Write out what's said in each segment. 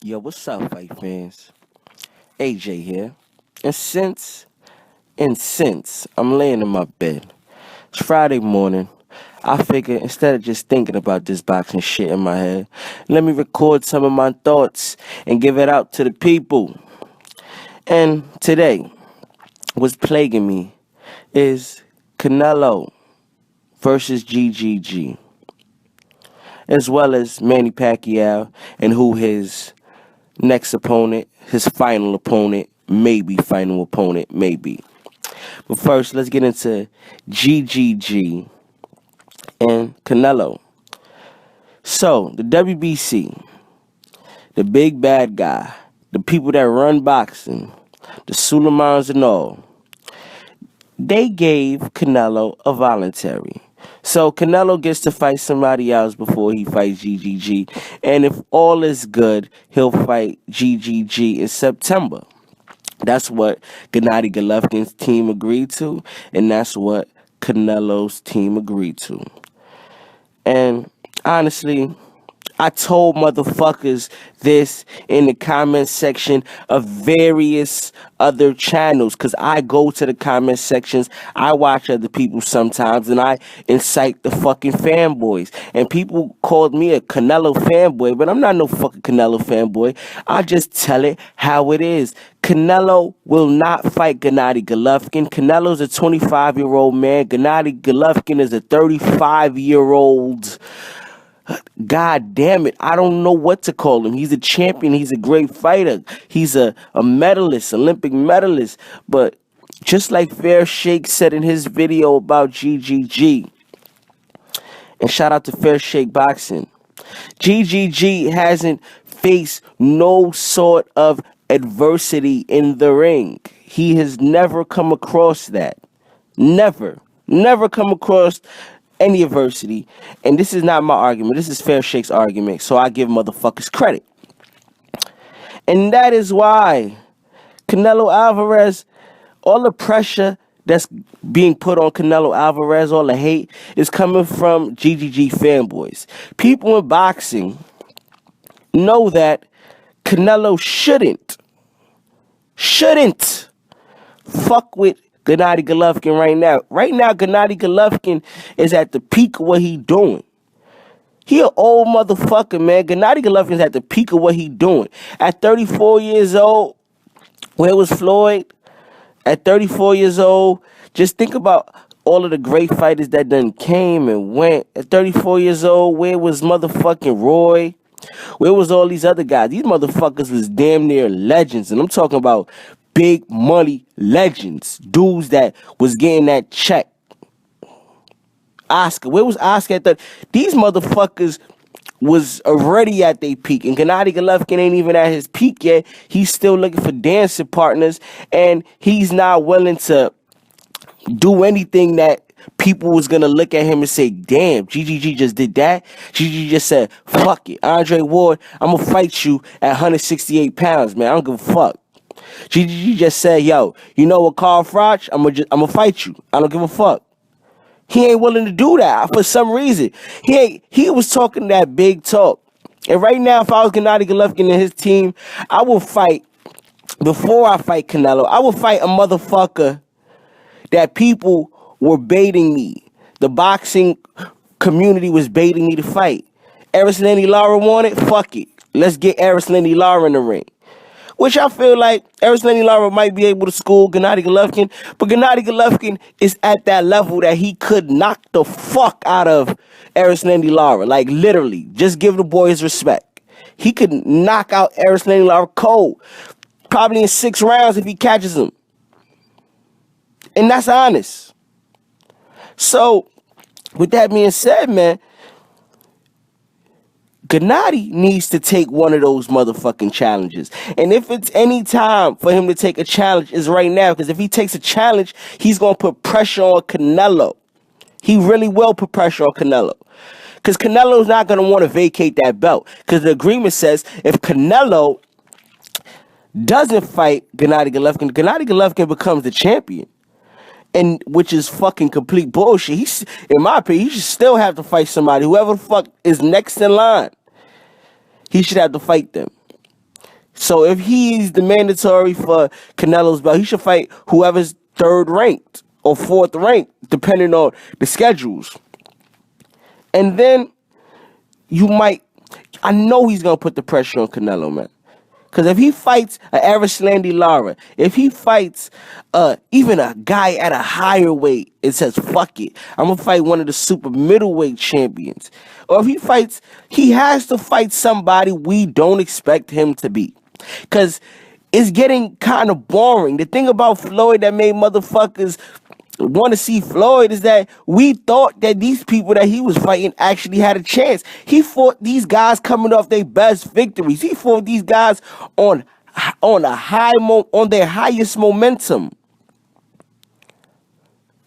Yo, what's up, fight fans? AJ here. And since I'm laying in my bed, it's Friday morning, I figure instead of just thinking about this boxing shit in my head, let me record some of my thoughts and give it out to the people. And today, what's plaguing me is Canelo versus GGG, as well as Manny Pacquiao and who his next opponent, his final opponent, maybe final opponent, maybe. But first, let's get into GGG and Canelo. So, the WBC, the big bad guy, the people that run boxing, the Suleimans and all, they gave Canelo a voluntary. So Canelo gets to fight somebody else before he fights GGG. And if all is good, he'll fight GGG in September. That's what Gennady Golovkin's team agreed to, and that's what Canelo's team agreed to. And honestly, I told motherfuckers this in the comment section of various other channels, because I go to the comment sections, I watch other people sometimes, and I incite the fucking fanboys. And people called me a Canelo fanboy, but I'm not no fucking Canelo fanboy. I just tell it how it is. Canelo will not fight Gennady Golovkin. Canelo's a 25-year-old man. Gennady Golovkin is a 35-year-old. God damn it, I don't know what to call him. He's a champion. He's a great fighter. He's a medalist, Olympic medalist. But just like Fair Shake said in his video about GGG, and shout out to Fair Shake Boxing, GGG hasn't faced no sort of adversity in the ring. He has never come across that. Never come across any adversity. And this is not my argument. This is Fair Shake's argument. So I give motherfuckers credit. And that is why Canelo Alvarez, all the pressure that's being put on Canelo Alvarez, all the hate, is coming from GGG fanboys. People in boxing know that Canelo shouldn't fuck with Gennady Golovkin right now. Right now, Gennady Golovkin is at the peak of what he doing. He an old motherfucker, man. Gennady Golovkin's at the peak of what he doing. At 34 years old, where was Floyd? At 34 years old, just think about all of the great fighters that done came and went. At 34 years old, where was motherfucking Roy? Where was all these other guys? These motherfuckers was damn near legends. And I'm talking about big money legends. Dudes that was getting that check. Oscar. Where was Oscar at these motherfuckers was already at their peak. And Gennady Golovkin ain't even at his peak yet. He's still looking for dancing partners. And he's not willing to do anything that people was going to look at him and say, damn, GGG just did that. GGG just said, fuck it. Andre Ward, I'm going to fight you at 168 pounds, man. I don't give a fuck. GGG just said, yo, you know what, Carl Froch? I'm gonna fight you. I don't give a fuck. He ain't willing to do that for some reason. He was talking that big talk. And right now, if I was Gennady Golovkin and his team, I will fight, before I fight Canelo, I will fight a motherfucker that people were baiting me. The boxing community was baiting me to fight. Erislandy Lara wanted? Fuck it. Let's get Erislandy Lara in the ring. Which I feel like Erislandy Lara might be able to school Gennady Golovkin, but Gennady Golovkin is at that level that he could knock the fuck out of Erislandy Lara. Like, literally, just give the boy his respect. He could knock out Erislandy Lara cold, probably in 6 rounds if he catches him. And that's honest. So, with that being said, man, Gennady needs to take one of those motherfucking challenges. And if it's any time for him to take a challenge, it's right now. Because if he takes a challenge, he's going to put pressure on Canelo. He really will put pressure on Canelo. Because Canelo's not going to want to vacate that belt. Because the agreement says if Canelo doesn't fight Gennady Golovkin becomes the champion. And which is fucking complete bullshit. In my opinion, he should still have to fight somebody. Whoever the fuck is next in line, he should have to fight them. So if he's the mandatory for Canelo's belt, he should fight whoever's third ranked or fourth ranked, depending on the schedules. And then I know he's going to put the pressure on Canelo, man. Because if he fights an Arislandi Lara, if he fights even a guy at a higher weight and says, fuck it, I'm going to fight one of the super middleweight champions. Or if he has to fight somebody we don't expect him to beat. Because it's getting kind of boring. The thing about Floyd that made motherfuckers want to see Floyd is that we thought that these people that he was fighting actually had a chance. He fought these guys coming off their best victories. He fought these guys on their highest momentum.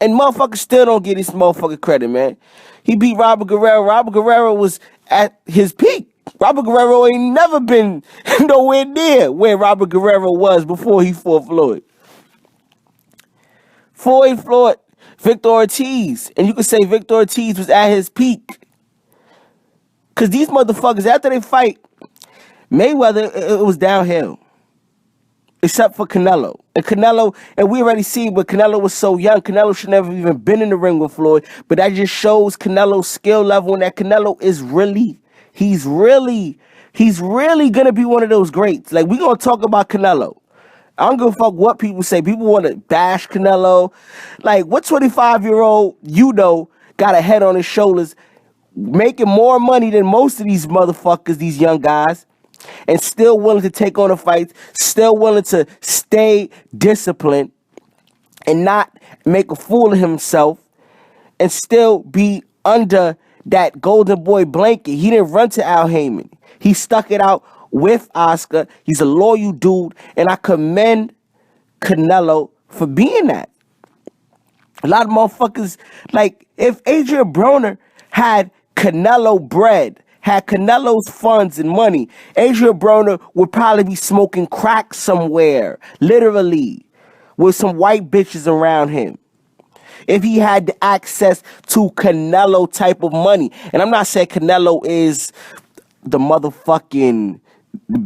And motherfuckers still don't get this motherfucker credit, man. He beat Robert Guerrero. Robert Guerrero was at his peak. Robert Guerrero ain't never been nowhere near where Robert Guerrero was before he fought Floyd. Floyd, Victor Ortiz. And you could say Victor Ortiz was at his peak. Because these motherfuckers, after they fight Mayweather, it was downhill. Except for Canelo. And we already see, but Canelo was so young. Canelo should never even been in the ring with Floyd. But that just shows Canelo's skill level, and that Canelo is he's really going to be one of those greats. Like, we're going to talk about Canelo. I don't give a fuck what people say. People want to bash Canelo. Like, what 25-year-old, got a head on his shoulders, making more money than most of these motherfuckers, these young guys, and still willing to take on a fight, still willing to stay disciplined and not make a fool of himself, and still be under that golden boy blanket. He didn't run to Al Heyman. He stuck it out with Oscar. He's a loyal dude, and I commend Canelo for being that. A lot of motherfuckers, like, if Adrian Broner had Canelo bread, had Canelo's funds and money, Adrian Broner would probably be smoking crack somewhere, literally, with some white bitches around him. If he had the access to Canelo type of money. And I'm not saying Canelo is the motherfucking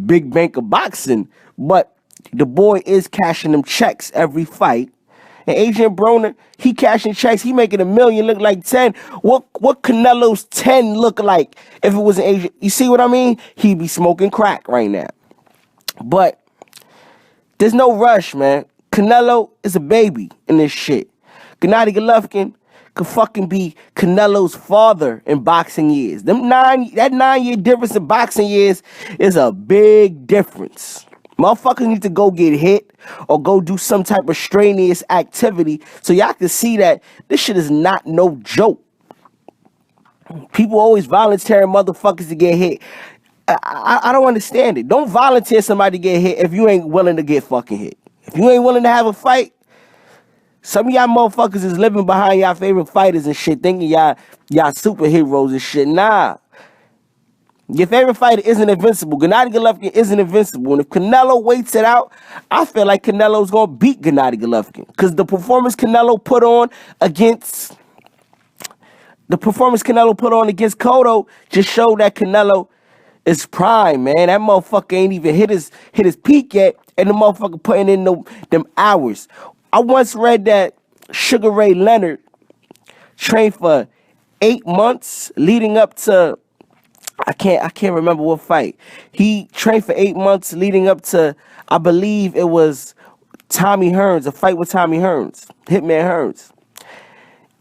big bank of boxing, but the boy is cashing them checks every fight. And Adrian Broner, he cashing checks. He making $1 million look like 10. What Canelo's 10 look like if it was an Adrian? You see what I mean? He'd be smoking crack right now. But there's no rush, man. Canelo is a baby in this shit. Gennady Golovkin could fucking be Canelo's father in boxing years. That 9-year difference in boxing years is a big difference. Motherfuckers need to go get hit or go do some type of strenuous activity so y'all can see that this shit is not no joke. People always volunteering motherfuckers to get hit. I don't understand it. Don't volunteer somebody to get hit if you ain't willing to get fucking hit. If you ain't willing to have a fight, some of y'all motherfuckers is living behind y'all favorite fighters and shit, thinking y'all superheroes and shit. Nah. Your favorite fighter isn't invincible. Gennady Golovkin isn't invincible. And if Canelo waits it out, I feel like Canelo's going to beat Gennady Golovkin. Because the performance Canelo put on against Cotto just showed that Canelo is prime, man. That motherfucker ain't even hit his peak yet, and the motherfucker putting in them hours. I once read that Sugar Ray Leonard trained for 8 months leading up to, I can't remember what fight. He trained for 8 months leading up to, I believe it was Tommy Hearns, a fight with Tommy Hearns, Hitman Hearns.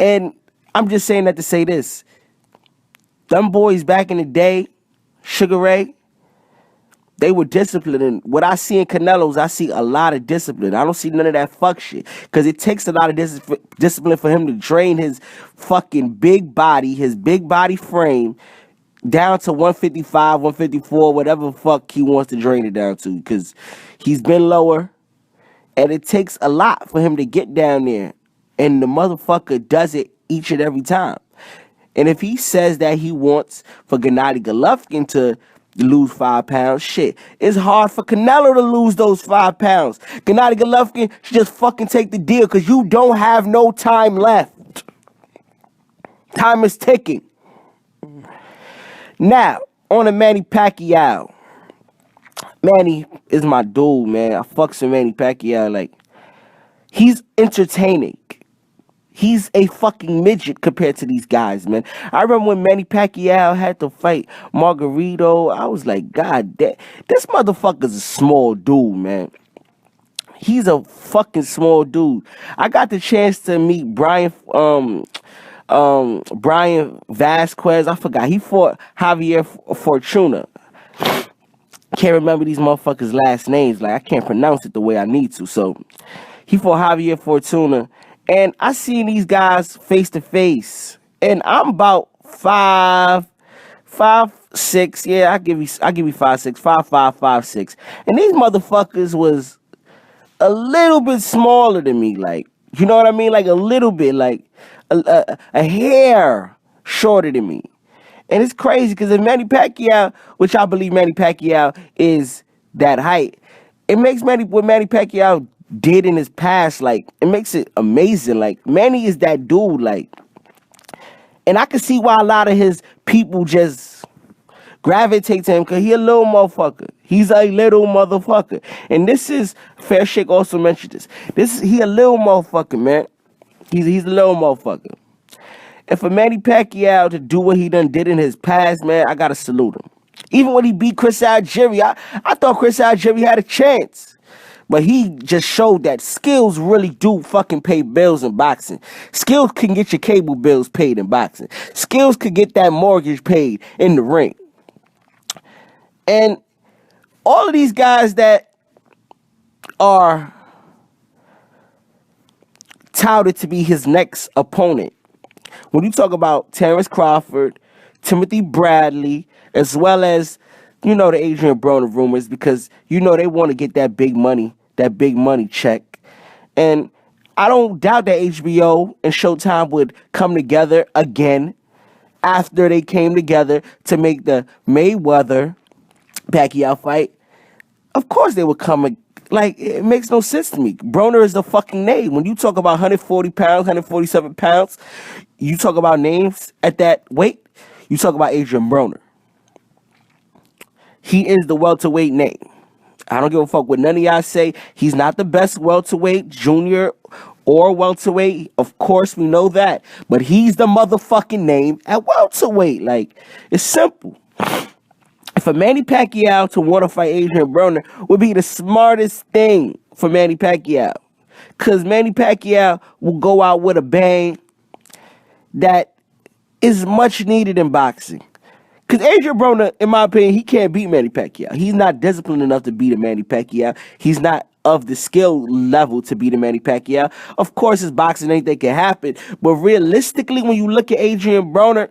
And I'm just saying that to say this. Them boys back in the day, Sugar Ray, they were disciplined. And what I see in Canelo's, I see a lot of discipline. I don't see none of that fuck shit. Because it takes a lot of discipline for him to drain his fucking big body, his big body frame, down to 155, 154, whatever the fuck he wants to drain it down to. Because he's been lower. And it takes a lot for him to get down there. And the motherfucker does it each and every time. And if he says that he wants for Gennady Golovkin to lose 5 pounds, shit, it's hard for Canelo to lose those 5 pounds. Gennady Golovkin should just fucking take the deal because you don't have no time left. Time is ticking. Now, on to Manny Pacquiao. Manny is my dude, man. I fucks with Manny Pacquiao. Like, he's entertaining. He's a fucking midget compared to these guys, man. I remember when Manny Pacquiao had to fight Margarito. I was like, God damn, this motherfucker's a small dude, man. He's a fucking small dude. I got the chance to meet Brian Vasquez. I forgot. He fought Javier Fortuna. Can't remember these motherfuckers' last names. Like, I can't pronounce it the way I need to. So he fought Javier Fortuna. And I seen these guys face to face. And I'm about 5'6". Yeah, I give you 5'6", 5'5", 5'6". And these motherfuckers was a little bit smaller than me. Like, you know what I mean? Like a little bit, like a hair shorter than me. And it's crazy because if Manny Pacquiao, which I believe Manny Pacquiao is that height, it makes what Manny Pacquiao did in his past, like, it makes it amazing. Like, Manny is that dude, like, and I can see why a lot of his people just gravitate to him because he a little motherfucker. He's a little motherfucker. And this is, Fair Shake also mentioned he a little motherfucker, man. He's a little motherfucker. And for Manny Pacquiao to do what he done did in his past, man, I gotta salute him. Even when he beat Chris Algieri, I thought Chris Algieri had a chance. But he just showed that skills really do fucking pay bills in boxing. Skills can get your cable bills paid in boxing. Skills could get that mortgage paid in the ring. And all of these guys that are touted to be his next opponent, when you talk about Terrence Crawford, Timothy Bradley, as well as, you know, the Adrian Broner rumors, because, you know, they want to get that big money check. And I don't doubt that HBO and Showtime would come together again after they came together to make the Mayweather Pacquiao fight. Of course they would come. Like, it makes no sense to me. Broner is the fucking name. When you talk about 140 pounds, 147 pounds, you talk about names at that weight, you talk about Adrian Broner. He is the welterweight name. I don't give a fuck what none of y'all say. He's not the best welterweight, junior, or welterweight. Of course, we know that. But he's the motherfucking name at welterweight. Like, it's simple. For Manny Pacquiao to want to fight Adrian Broner would be the smartest thing for Manny Pacquiao. Because Manny Pacquiao will go out with a bang that is much needed in boxing. Because Adrian Broner, in my opinion, he can't beat Manny Pacquiao. He's not disciplined enough to beat a Manny Pacquiao. He's not of the skill level to beat a Manny Pacquiao. Of course, his boxing anything can happen. But realistically, when you look at Adrian Broner,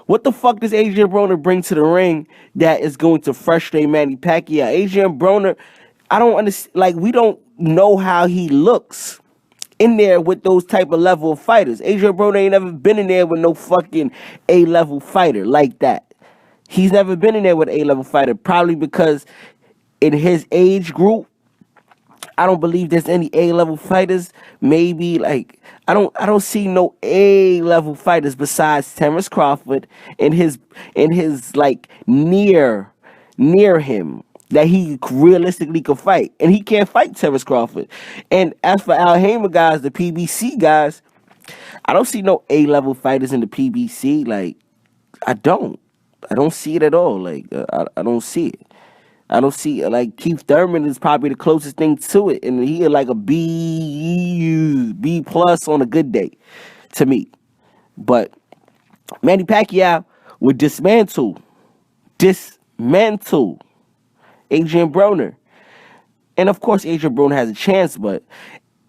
what the fuck does Adrian Broner bring to the ring that is going to frustrate Manny Pacquiao? Adrian Broner, I don't understand. Like, we don't know how he looks in there with those type of level of fighters. Adrian Broner ain't never been in there with no fucking A-level fighter like that. He's never been in there with an A-level fighter, probably because in his age group, I don't believe there's any A-level fighters. Maybe, like, I don't see no A-level fighters besides Terrence Crawford and his like near him that he realistically could fight. And he can't fight Terrence Crawford. And as for Al Haymon guys, the PBC guys, I don't see no A-level fighters in the PBC. Like, I don't see it at all. Like, I don't see it. I don't see, like, Keith Thurman is probably the closest thing to it, and he like a B plus on a good day to me. But Manny Pacquiao would dismantle Adrian Broner. And of course, Adrian Broner has a chance, but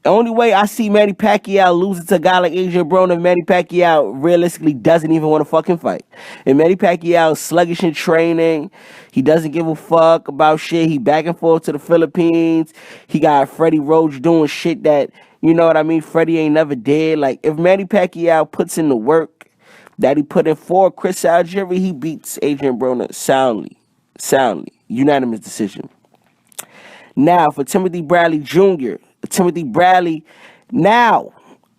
the only way I see Manny Pacquiao losing to a guy like Adrian Broner, Manny Pacquiao realistically doesn't even want to fucking fight. And Manny Pacquiao is sluggish in training. He doesn't give a fuck about shit. He back and forth to the Philippines. He got Freddie Roach doing shit that, you know what I mean, Freddie ain't never did. Like, if Manny Pacquiao puts in the work that he put in for Chris Algieri, he beats Adrian Broner soundly. Unanimous decision. Now, for Timothy Bradley Jr.,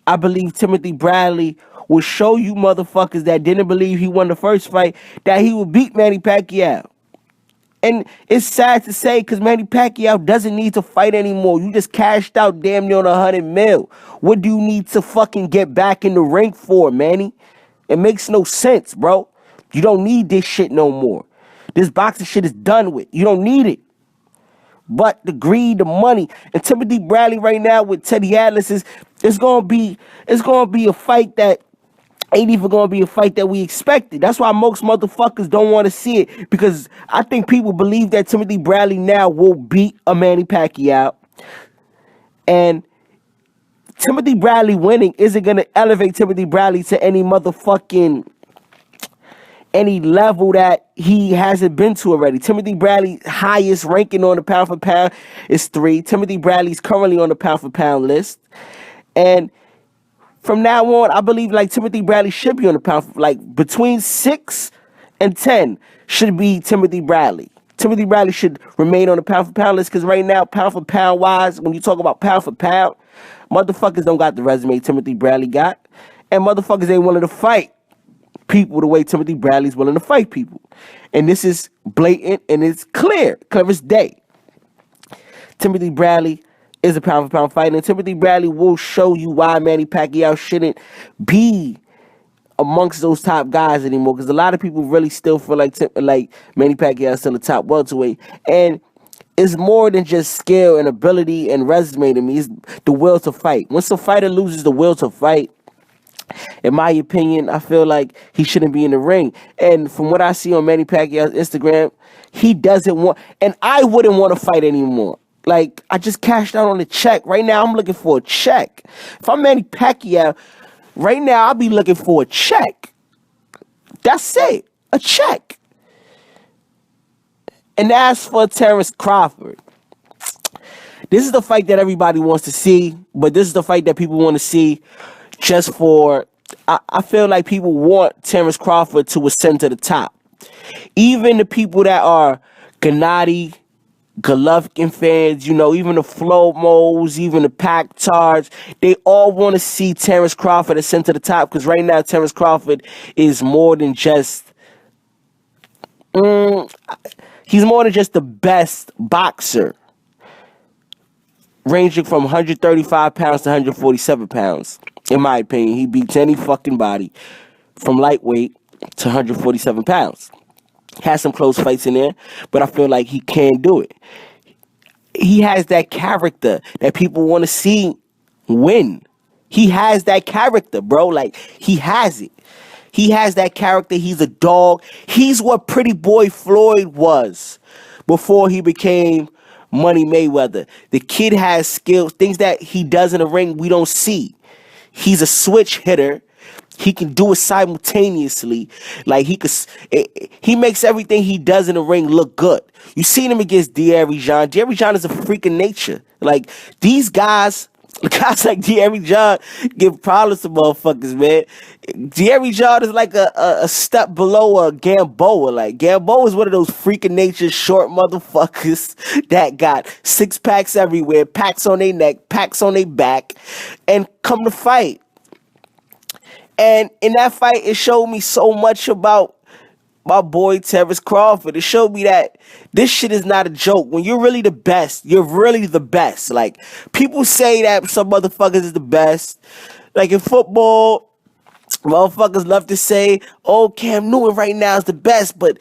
I believe Timothy Bradley will show you motherfuckers that didn't believe he won the first fight that he would beat Manny Pacquiao. And it's sad to say because Manny Pacquiao doesn't need to fight anymore. You just cashed out damn near on $100 million. What do you need to fucking get back in the ring for, Manny? It makes no sense, bro. You don't need this shit no more. This boxing shit is done with. You don't need it. But the greed, the money, and Timothy Bradley right now with Teddy Atlas it's gonna be a fight that ain't even gonna be a fight that we expected. That's why most motherfuckers don't want to see it, because I think people believe that Timothy Bradley now will beat a Manny Pacquiao, and Timothy Bradley winning isn't gonna elevate Timothy Bradley to any level that he hasn't been to already. Timothy Bradley's highest ranking on the pound for pound is 3. Timothy Bradley's currently on the pound for pound list. And from now on, I believe like Timothy Bradley should be on the pound for, like between 6 and 10 should be Timothy Bradley. Timothy Bradley should remain on the pound for pound list, because right now, pound for pound wise, when you talk about pound for pound, motherfuckers don't got the resume Timothy Bradley got. And motherfuckers ain't willing to fight people the way Timothy Bradley's willing to fight people. And this is blatant and it's clear as day. Timothy Bradley is a pound for pound fighter, and Timothy Bradley will show you why Manny Pacquiao shouldn't be amongst those top guys anymore, because a lot of people really still feel like Manny Pacquiao is still a top welterweight. And it's more than just skill and ability and resume to me. It's the will to fight. Once a fighter loses the will to fight, in my opinion, I feel like he shouldn't be in the ring. And from what I see on Manny Pacquiao's Instagram, he doesn't want, and I wouldn't want to fight anymore. Like, I just cashed out on the check. Right now, I'm looking for a check. If I'm Manny Pacquiao, right now, I'll be looking for a check. That's it. A check. And as for Terrence Crawford, this is the fight that everybody wants to see, but this is the fight that people want to see just for, I feel like people want Terrence Crawford to ascend to the top. Even the people that are Gennady Golovkin fans, even the Floyd, even the Pacquiao, they all want to see Terrence Crawford ascend to the top, because right now Terrence Crawford is more than just, he's more than just the best boxer, ranging from 135 pounds to 147 pounds. In my opinion, he beats any fucking body from lightweight to 147 pounds. Has some close fights in there, but I feel like he can do it. He has that character that people want to see win. He has that character, bro. Like, he has it. He has that character. He's a dog. He's what Pretty Boy Floyd was before he became Money Mayweather. The kid has skills, things that he does in the ring we don't see. He's a switch hitter. He can do it simultaneously. Like, he makes everything he does in the ring look good. You seen him against Gennady Golovkin. Gennady Golovkin is a freak of nature. Like, these guys like Gennady Golovkin give problems to motherfuckers, man. Gennady Golovkin is like a step below a Gamboa. Like, Gamboa is one of those freak of nature short motherfuckers that got 6 packs everywhere, packs on their neck, packs on their back, and come to fight. And in that fight, it showed me so much about my boy Terrence Crawford. It showed me that this shit is not a joke. When you're really the best, you're really the best. Like, people say that some motherfuckers is the best. Like, in football, motherfuckers love to say, oh, Cam Newton right now is the best. But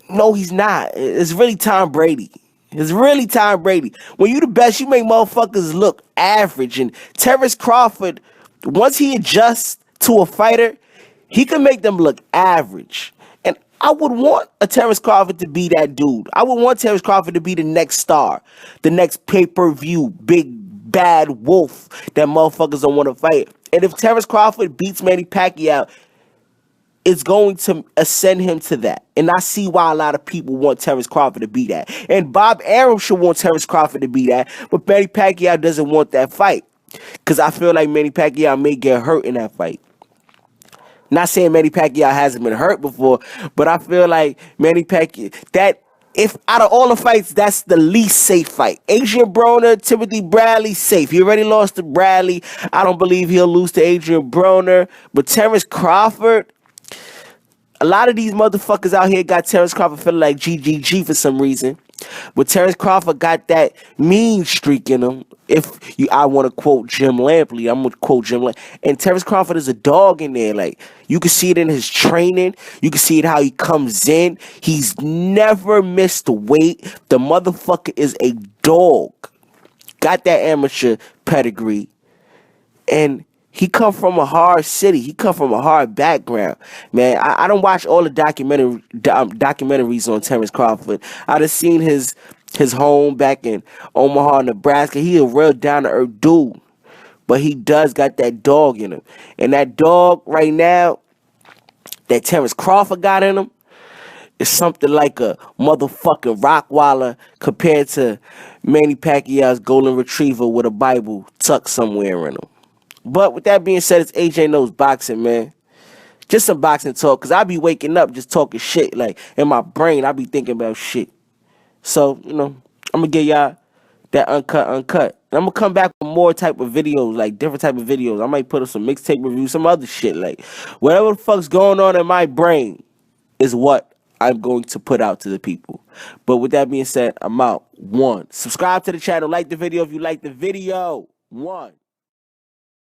no, he's not. It's really Tom Brady. It's really Tom Brady. When you the best, you make motherfuckers look average. And Terrence Crawford, once he adjusts to a fighter, he can make them look average. And I would want a Terrence Crawford to be that dude. I would want Terrence Crawford to be the next star, the next pay-per-view big bad wolf that motherfuckers don't want to fight. And if Terrence Crawford beats Manny Pacquiao, it's going to ascend him to that. And I see why a lot of people want Terrence Crawford to be that. And Bob Arum should want Terrence Crawford to be that, but Manny Pacquiao doesn't want that fight, because I feel like Manny Pacquiao may get hurt in that fight. Not saying Manny Pacquiao hasn't been hurt before, but I feel like Manny Pacquiao, that if out of all the fights, that's the least safe fight. Adrian Broner, Timothy Bradley, safe. He already lost to Bradley. I don't believe he'll lose to Adrian Broner. But Terrence Crawford, A lot of these motherfuckers out here got Terrence Crawford feeling like GGG for some reason. But Terrence Crawford got that mean streak in him. I want to quote Jim Lampley, I'm gonna quote Jim Lampley. And Terrence Crawford is a dog in there. Like, you can see it in his training. You can see it how he comes in. He's never missed weight. The motherfucker is a dog. Got that amateur pedigree. And he come from a hard city. He come from a hard background. Man, I don't watch all the documentaries on Terrence Crawford. I done seen his home back in Omaha, Nebraska. He a real down-to-earth dude. But he does got that dog in him. And that dog right now that Terrence Crawford got in him is something like a motherfucking Rottweiler compared to Manny Pacquiao's golden retriever with a Bible tucked somewhere in him. But with that being said, it's AJ Knows Boxing, man. Just some boxing talk, because I be waking up just talking shit. Like, in my brain, I be thinking about shit. So, I'm going to give y'all that uncut. And I'm going to come back with more type of videos, like different type of videos. I might put up some mixtape reviews, some other shit. Like, whatever the fuck's going on in my brain is what I'm going to put out to the people. But with that being said, I'm out. 1. Subscribe to the channel. Like the video if you like the video. 1.